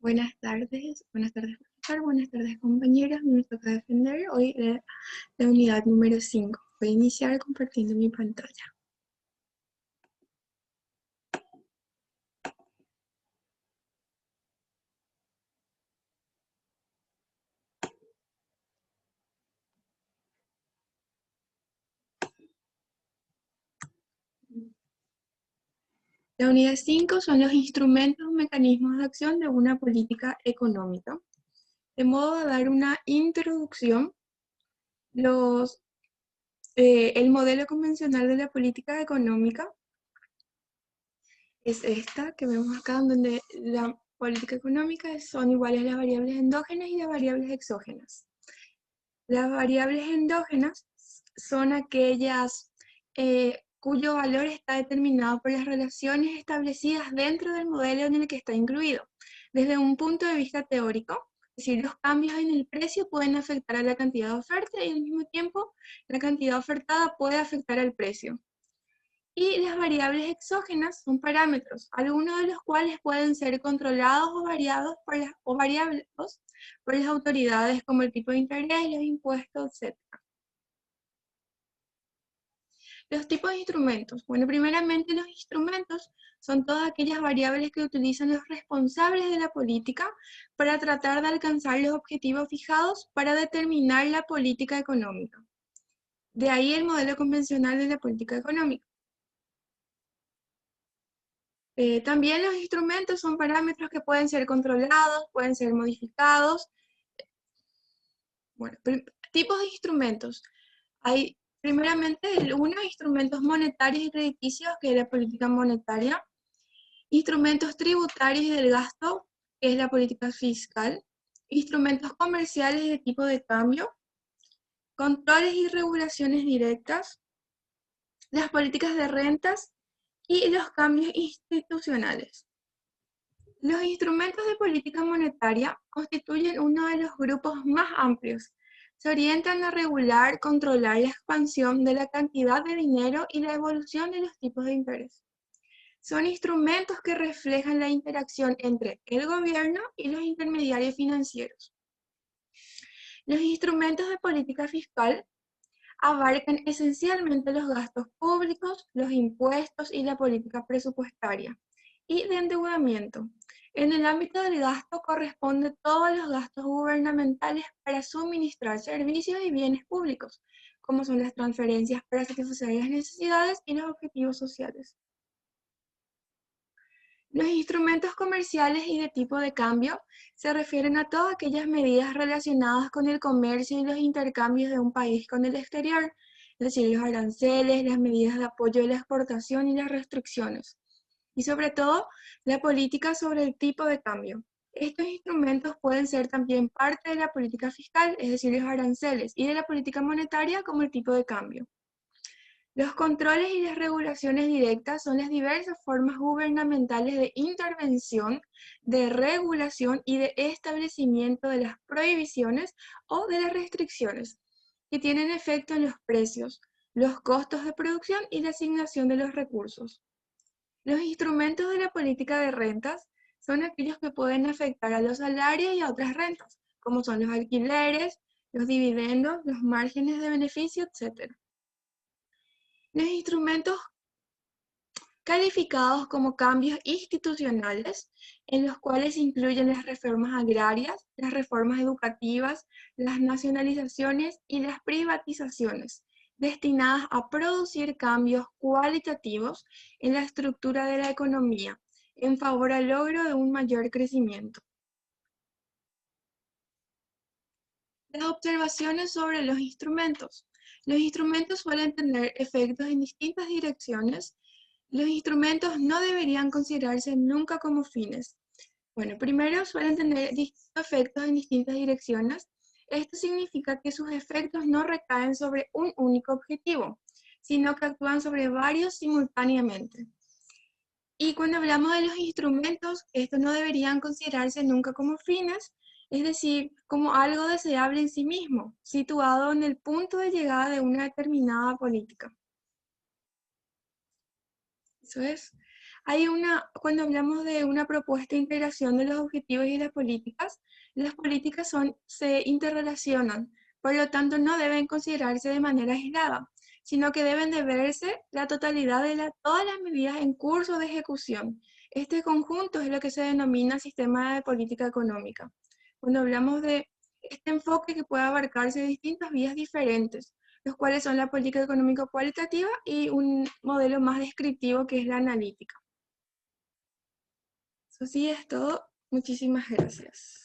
Buenas tardes, profesor, buenas tardes, compañeras. Me toca defender hoy la unidad número 5. Voy a iniciar compartiendo mi pantalla. La unidad 5 son los instrumentos o mecanismos de acción de una política económica. De modo de dar una introducción, el modelo convencional de la política económica es esta que vemos acá, donde la política económica son iguales las variables endógenas y las variables exógenas. Las variables endógenas son aquellas cuyo valor está determinado por las relaciones establecidas dentro del modelo en el que está incluido. Desde un punto de vista teórico, es decir, los cambios en el precio pueden afectar a la cantidad de oferta y al mismo tiempo la cantidad ofertada puede afectar al precio. Y las variables exógenas son parámetros, algunos de los cuales pueden ser controlados o variados variables por las autoridades, como el tipo de interés, los impuestos, etc. Los tipos de instrumentos. Bueno, primeramente los instrumentos son todas aquellas variables que utilizan los responsables de la política para tratar de alcanzar los objetivos fijados para determinar la política económica. De ahí el modelo convencional de la política económica. También los instrumentos son parámetros que pueden ser controlados, pueden ser modificados. Bueno, tipos de instrumentos. Hay primeramente unos instrumentos monetarios y crediticios, que es la política monetaria. Instrumentos tributarios y del gasto, que es la política fiscal. Instrumentos comerciales de tipo de cambio. Controles y regulaciones directas. Las políticas de rentas y los cambios institucionales. Los instrumentos de política monetaria constituyen uno de los grupos más amplios. Se orientan a regular, controlar la expansión de la cantidad de dinero y la evolución de los tipos de interés. Son instrumentos que reflejan la interacción entre el gobierno y los intermediarios financieros. Los instrumentos de política fiscal abarcan esencialmente los gastos públicos, los impuestos y la política presupuestaria, y de endeudamiento. En el ámbito del gasto corresponde todos los gastos gubernamentales para suministrar servicios y bienes públicos, como son las transferencias para satisfacer las necesidades y los objetivos sociales. Los instrumentos comerciales y de tipo de cambio se refieren a todas aquellas medidas relacionadas con el comercio y los intercambios de un país con el exterior, es decir, los aranceles, las medidas de apoyo de la exportación y las restricciones. Y sobre todo, la política sobre el tipo de cambio. Estos instrumentos pueden ser también parte de la política fiscal, es decir, los aranceles, y de la política monetaria como el tipo de cambio. Los controles y las regulaciones directas son las diversas formas gubernamentales de intervención, de regulación y de establecimiento de las prohibiciones o de las restricciones, que tienen efecto en los precios, los costos de producción y la asignación de los recursos. Los instrumentos de la política de rentas son aquellos que pueden afectar a los salarios y a otras rentas, como son los alquileres, los dividendos, los márgenes de beneficio, etc. Los instrumentos calificados como cambios institucionales, en los cuales se incluyen las reformas agrarias, las reformas educativas, las nacionalizaciones y las privatizaciones, destinadas a producir cambios cualitativos en la estructura de la economía, en favor al logro de un mayor crecimiento. Las observaciones sobre los instrumentos. Los instrumentos suelen tener efectos en distintas direcciones. Los instrumentos no deberían considerarse nunca como fines. Bueno, primero suelen tener distintos efectos en distintas direcciones. Esto significa que sus efectos no recaen sobre un único objetivo, sino que actúan sobre varios simultáneamente. Y cuando hablamos de los instrumentos, estos no deberían considerarse nunca como fines, es decir, como algo deseable en sí mismo, situado en el punto de llegada de una determinada política. Eso es. Cuando hablamos de una propuesta de integración de los objetivos y las políticas se interrelacionan, por lo tanto no deben considerarse de manera aislada, sino que deben de verse la totalidad de todas las medidas en curso de ejecución. Este conjunto es lo que se denomina sistema de política económica. Cuando hablamos de este enfoque que puede abarcarse de distintas vías diferentes, los cuales son la política económica cualitativa y un modelo más descriptivo que es la analítica. Eso sí es todo. Muchísimas gracias.